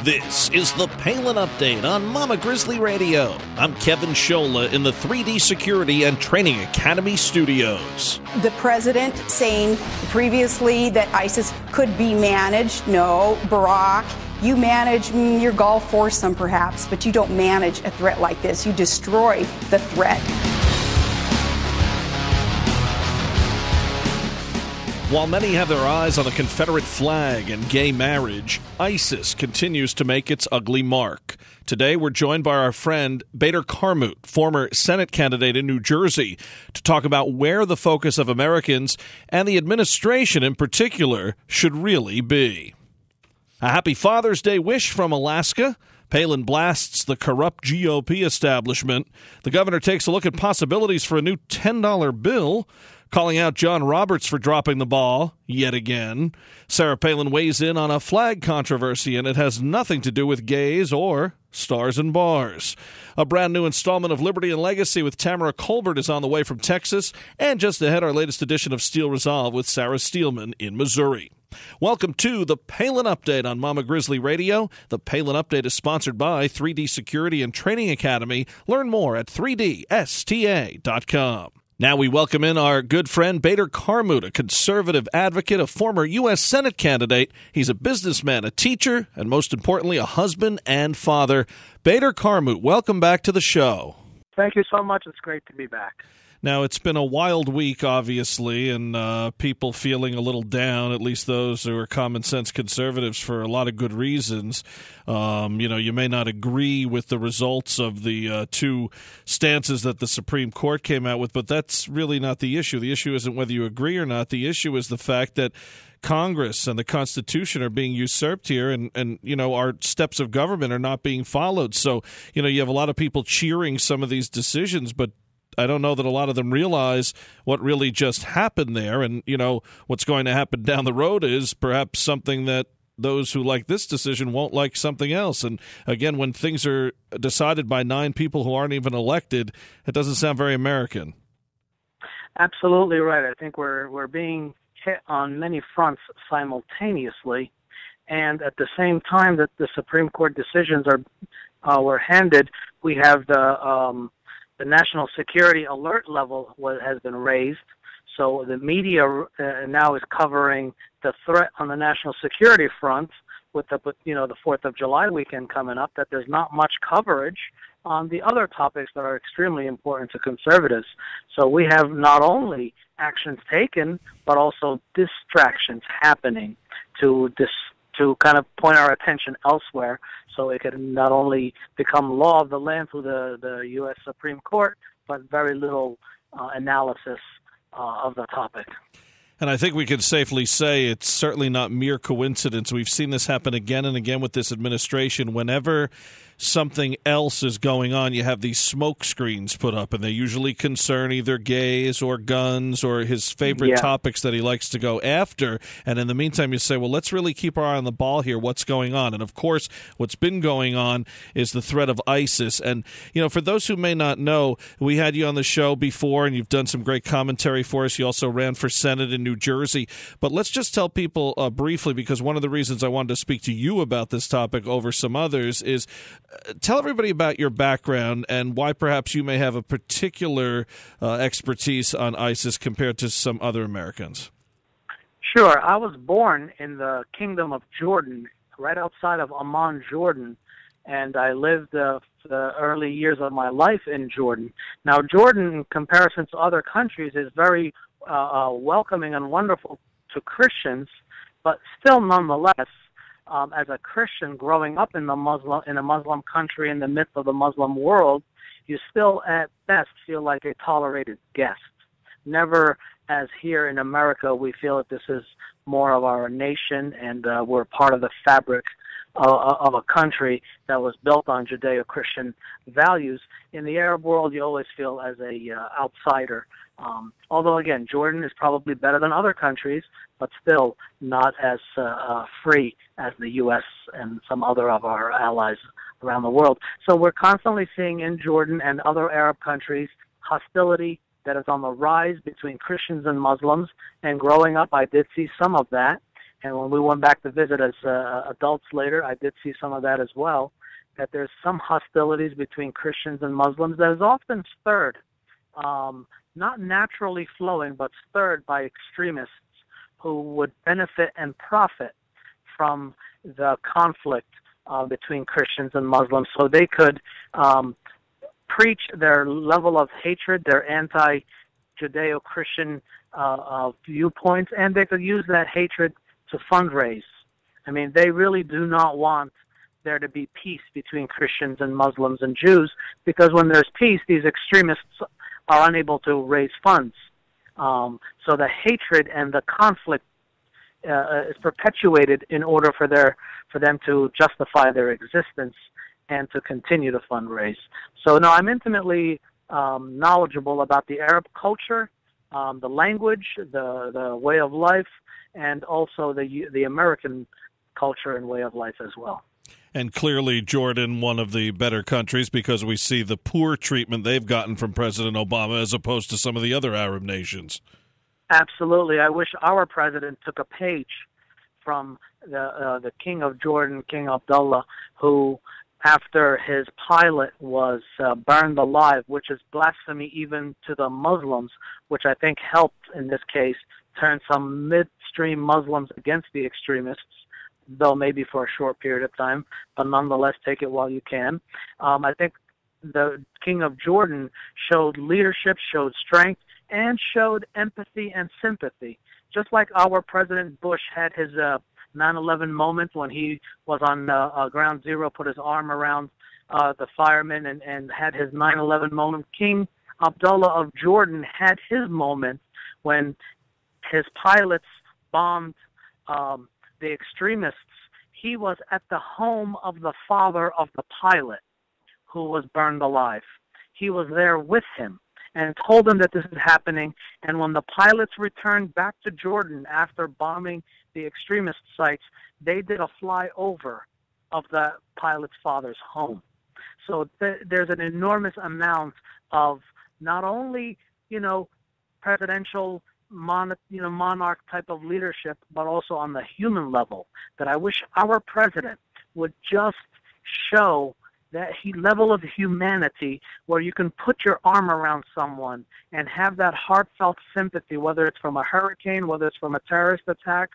This is the Palin Update on Mama Grizzly Radio. I'm Kevin Scholla in the 3D Security and Training Academy studios. The president saying previously that ISIS could be managed. No, Barack, you manage your Gulf foursome perhaps, but you don't manage a threat like this. You destroy the threat. While many have their eyes on the Confederate flag and gay marriage, ISIS continues to make its ugly mark. Today, we're joined by our friend Bader Qarmout, former Senate candidate in New Jersey, to talk about where the focus of Americans, and the administration in particular, should really be. A happy Father's Day wish from Alaska. Palin blasts the corrupt GOP establishment. The governor takes a look at possibilities for a new $10 bill, calling out John Roberts for dropping the ball yet again. Sarah Palin weighs in on a flag controversy, and it has nothing to do with gays or stars and bars. A brand new installment of Liberty and Legacy with Tamara Colbert is on the way from Texas, and just ahead, our latest edition of Steel Resolve with Sarah Steelman in Missouri. Welcome to the Palin Update on Mama Grizzly Radio. The Palin Update is sponsored by 3D Security and Training Academy. Learn more at 3dsta.com. Now we welcome in our good friend Bader Qarmout, a conservative advocate, a former U.S. Senate candidate. He's a businessman, a teacher, and most importantly, a husband and father. Bader Qarmout, welcome back to the show. Thank you so much. It's great to be back. Now, it's been a wild week, obviously, and people feeling a little down, at least those who are common-sense conservatives, for a lot of good reasons. You may not agree with the results of the two stances that the Supreme Court came out with, but that's really not the issue. The issue isn't whether you agree or not. The issue is the fact that Congress and the Constitution are being usurped here, and our steps of government are not being followed. So, you have a lot of people cheering some of these decisions, but I don't know that a lot of them realize what really just happened there. And, what's going to happen down the road is perhaps something that those who like this decision won't like something else. And, again, when things are decided by 9 people who aren't even elected, it doesn't sound very American. Absolutely right. I think we're being hit on many fronts simultaneously. And at the same time that the Supreme Court decisions were handed, we have the national security alert level has been raised. So the media now is covering the threat on the national security front with the 4th of July weekend coming up, that there's not much coverage on the other topics that are extremely important to conservatives. So we have not only actions taken, but also distractions happening to kind of point our attention elsewhere, so it could not only become law of the land through the U.S. Supreme Court, but very little analysis of the topic. And I think we can safely say it's certainly not mere coincidence. We've seen this happen again and again with this administration. Whenever something else is going on, you have these smoke screens put up, and they usually concern either gays or guns or his favorite topics that he likes to go after. And in the meantime, you say, well, let's really keep our eye on the ball here. What's going on? And, of course, what's been going on is the threat of ISIS. And, for those who may not know, we had you on the show before, and you've done some great commentary for us. You also ran for Senate in New Jersey. But let's just tell people briefly, because one of the reasons I wanted to speak to you about this topic over some others is tell everybody about your background and why perhaps you may have a particular expertise on ISIS compared to some other Americans. Sure. I was born in the Kingdom of Jordan, right outside of Amman, Jordan, and I lived the early years of my life in Jordan. Now, Jordan, in comparison to other countries, is very welcoming and wonderful to Christians, but still nonetheless, as a Christian growing up in a Muslim country in the midst of the Muslim world, you still at best feel like a tolerated guest. Never, as here in America, we feel that this is more of our nation and we're part of the fabric of a country that was built on Judeo-Christian values. In the Arab world, you always feel as a outsider. Although, again, Jordan is probably better than other countries, but still not as free as the U.S. and some other of our allies around the world. So we're constantly seeing in Jordan and other Arab countries hostility that is on the rise between Christians and Muslims. And growing up, I did see some of that. And when we went back to visit as adults later, I did see some of that as well, that there's some hostilities between Christians and Muslims that is often stirred, not naturally flowing, but stirred by extremists who would benefit and profit from the conflict between Christians and Muslims, so they could preach their level of hatred, their anti-Judeo-Christian viewpoints, and they could use that hatred to fundraise. I mean, they really do not want there to be peace between Christians and Muslims and Jews, because when there's peace, these extremists are unable to raise funds. So the hatred and the conflict is perpetuated in order for them to justify their existence and to continue to fundraise. So, no, I'm intimately knowledgeable about the Arab culture, the language, the way of life, and also the American culture and way of life as well. And clearly, Jordan, one of the better countries, because we see the poor treatment they've gotten from President Obama as opposed to some of the other Arab nations. Absolutely. I wish our president took a page from the King of Jordan, King Abdullah, who, after his pilot was burned alive, which is blasphemy even to the Muslims, which I think helped, in this case, turn some midstream Muslims against the extremists, though maybe for a short period of time, but nonetheless, take it while you can. I think the King of Jordan showed leadership, showed strength, and showed empathy and sympathy. Just like our President Bush had his 9/11 moment when he was on ground zero, put his arm around the firemen and had his 9/11 moment. King Abdullah of Jordan had his moment when his pilots bombed the extremists. He was at the home of the father of the pilot who was burned alive. He was there with him and told him that this is happening. And when the pilots returned back to Jordan after bombing the extremist sites, they did a flyover of the pilot's father's home. So there's an enormous amount of not only, presidential monarch type of leadership, but also on the human level, that I wish our president would just show that level of humanity where you can put your arm around someone and have that heartfelt sympathy, whether it's from a hurricane, whether it's from a terrorist attack,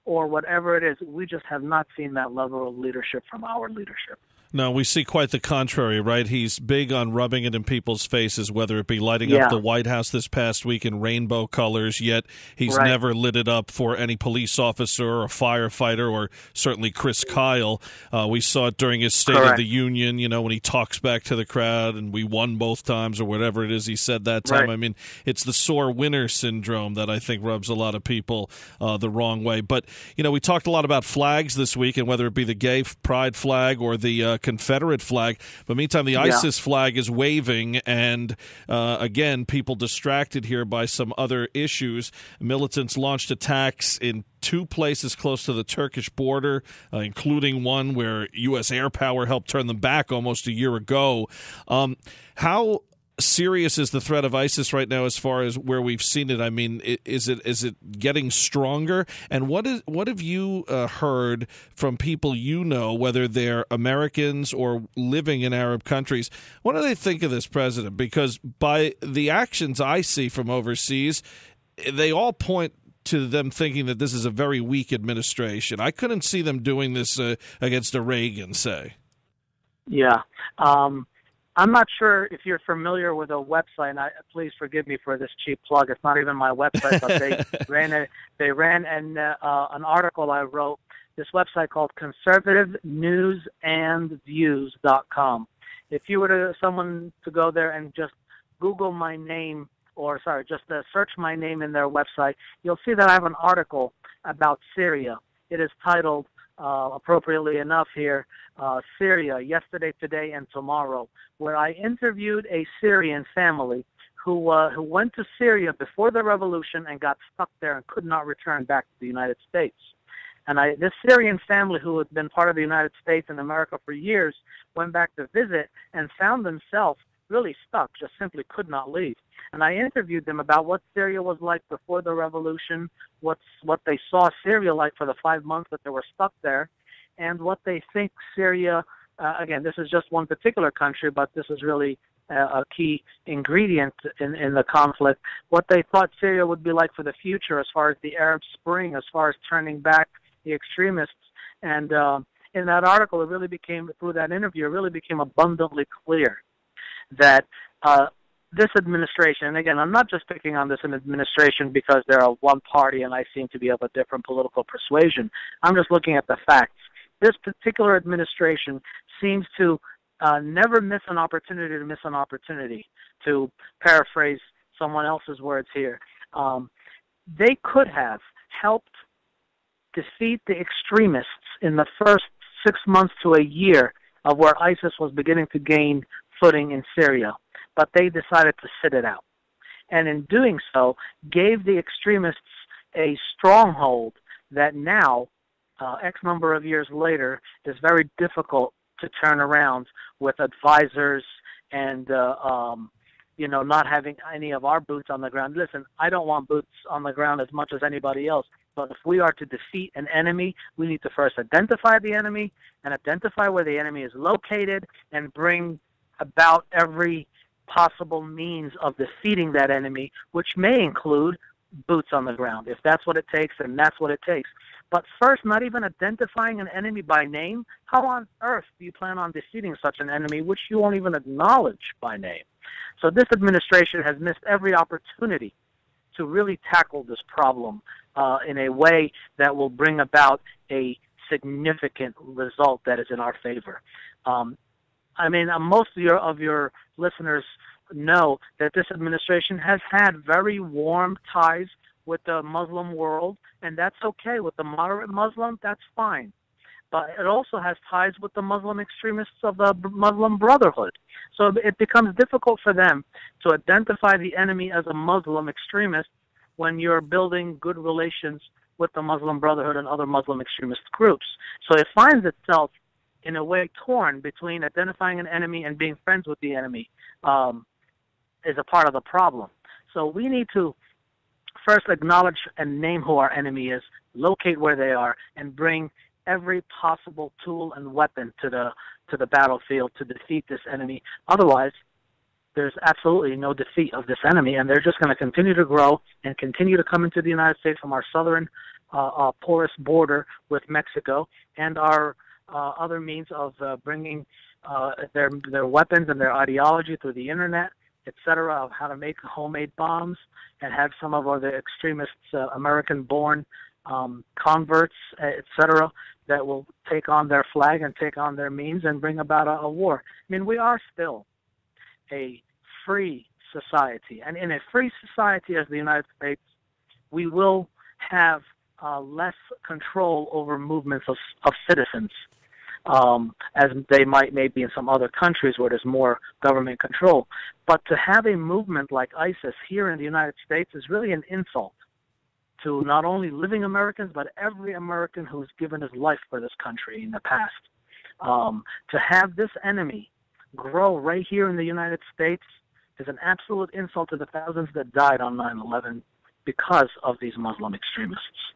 or whatever it is. We just have not seen that level of leadership from our leadership. No, we see quite the contrary, right? He's big on rubbing it in people's faces, whether it be lighting up the White House this past week in rainbow colors, yet he's never lit it up for any police officer or firefighter, or certainly Chris Kyle. We saw it during his State of the Union, when he talks back to the crowd, and we won both times, or whatever it is he said that time. I mean, it's the sore winner syndrome that I think rubs a lot of people the wrong way. But, we talked a lot about flags this week, and whether it be the gay pride flag or the Confederate flag. But meantime, the ISIS flag is waving, and again, people distracted here by some other issues. Militants launched attacks in 2 places close to the Turkish border, including one where U.S. air power helped turn them back almost a year ago. How serious is the threat of ISIS right now as far as where we've seen it? I mean, is it getting stronger? And what have you heard from people whether they're Americans or living in Arab countries? What do they think of this president? Because by the actions I see from overseas, they all point to them thinking that this is a very weak administration. I couldn't see them doing this against a Reagan, say. Yeah. I'm not sure if you're familiar with a website, and please forgive me for this cheap plug. It's not even my website, but they ran an article I wrote, this website called conservativenewsandviews.com. If you were someone to go there and just Google my name, just search my name in their website, you'll see that I have an article about Syria. It is titled, appropriately enough here, Syria, Yesterday, Today, and Tomorrow, where I interviewed a Syrian family who went to Syria before the revolution and got stuck there and could not return back to the United States. And this Syrian family, who had been part of the United States and America for years, went back to visit and found themselves really stuck, just simply could not leave. And I interviewed them about what Syria was like before the revolution, what they saw Syria like for the 5 months that they were stuck there, and what they think Syria, again, this is just one particular country, but this is really a key ingredient in the conflict, what they thought Syria would be like for the future as far as the Arab Spring, as far as turning back the extremists. And in that article, it really became, through that interview, it really became abundantly clear that this administration, and again, I'm not just picking on this administration because they're a one party and I seem to be of a different political persuasion. I'm just looking at the facts. This particular administration seems to never miss an opportunity to miss an opportunity, to paraphrase someone else's words here. They could have helped defeat the extremists in the first 6 months to a year of where ISIS was beginning to gain footing in Syria, but they decided to sit it out. And in doing so, gave the extremists a stronghold that now, X number of years later, is very difficult to turn around with advisors and, not having any of our boots on the ground. Listen, I don't want boots on the ground as much as anybody else, but if we are to defeat an enemy, we need to first identify the enemy and identify where the enemy is located and bring about every possible means of defeating that enemy, which may include boots on the ground. If that's what it takes, then that's what it takes. But first, not even identifying an enemy by name, how on earth do you plan on defeating such an enemy which you won't even acknowledge by name? So this administration has missed every opportunity to really tackle this problem in a way that will bring about a significant result that is in our favor. Most of your listeners know that this administration has had very warm ties with the Muslim world, and that's okay. With the moderate Muslim, that's fine. But it also has ties with the Muslim extremists of the Muslim Brotherhood. So it becomes difficult for them to identify the enemy as a Muslim extremist when you're building good relations with the Muslim Brotherhood and other Muslim extremist groups. So it finds itself in a way torn between identifying an enemy and being friends with the enemy is a part of the problem. So we need to first acknowledge and name who our enemy is, locate where they are, and bring every possible tool and weapon to the battlefield to defeat this enemy. Otherwise, there's absolutely no defeat of this enemy, and they're just going to continue to grow and continue to come into the United States from our southern porous border with Mexico and our other means of bringing their weapons and their ideology through the internet, etc., of how to make homemade bombs and have some of the extremists, American-born converts, etc., that will take on their flag and take on their means and bring about a war. I mean, we are still a free society. And in a free society as the United States, we will have less control over movements of citizens, as they might maybe in some other countries where there's more government control. But to have a movement like ISIS here in the United States is really an insult to not only living Americans, but every American who's given his life for this country in the past. To have this enemy grow right here in the United States is an absolute insult to the thousands that died on 9/11 because of these Muslim extremists.